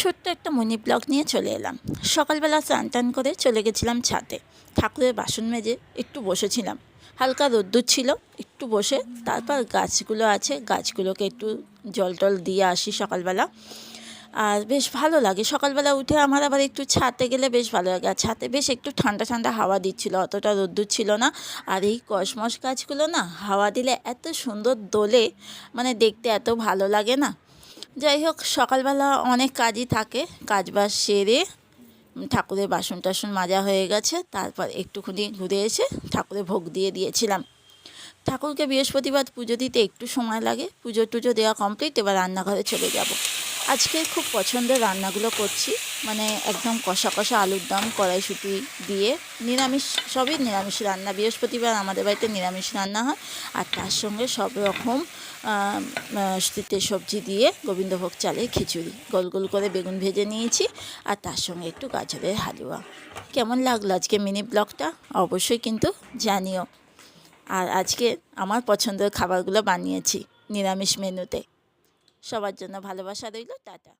ছোট্ট একটা mini blog নিয়ে চলে এলাম। সকালবেলা স্নান টান করে চলে গেছিলাম ছাদে, ঠাকুরের বাসন মেজে একটু বসেছিলাম। হালকা রোদ্দুর ছিল, একটু বসে তারপর গাছগুলো আছে, গাছগুলোকে একটু জল টল দিয়ে আসি সকালবেলা। আর বেশ ভালো লাগে সকালবেলা উঠে আমার, আবার একটু ছাদে গেলে বেশ ভালো লাগে। আর ছাদে বেশ একটু ঠান্ডা ঠান্ডা হাওয়া দিচ্ছিল, অতটা রোদ্দুর ছিল না। আর এই কসমস গাছগুলো না হাওয়া দিলে এত সুন্দর দোলে, মানে দেখতে এত ভালো লাগে না। যাই হোক, সকালবেলা অনেক কাজই থাকে, কাজবাজ সেরে ঠাকুরের বাসন টাসন মাজা হয়ে গেছে, তারপর একটুখানি ঘুরে এসে ঠাকুরের ভোগ দিয়ে দিয়েছিলাম। ঠাকুরকে বৃহস্পতিবার পুজো দিতে একটু সময় লাগে। পুজো টুজো দেওয়া কমপ্লিট, এবার রান্নাঘরে চলে যাব। আজকে খুব পছন্দের রান্নাগুলো করছি, মানে একদম কষা কষা আলুর দম, কড়াইশুঁটি দিয়ে, নিরামিষ, সবই নিরামিষ রান্না। বৃহস্পতিবার আমাদের বাড়িতে নিরামিষ রান্না হয়। আর তার সঙ্গে সব রকম শীতের সবজি দিয়ে গোবিন্দভোগ চালের খিচুড়ি, গোল গোল করে বেগুন ভেজে নিয়েছি, আর তার সঙ্গে একটু গাজরের হালুয়া। কেমন লাগলো আজকে মিনি ব্লগটা অবশ্যই কিন্তু জানিও। আর আজকে আমার পছন্দের খাবারগুলো বানিয়েছি নিরামিষ মেনুতে। সবার জন্য ভালোবাসা রইল। টাটা।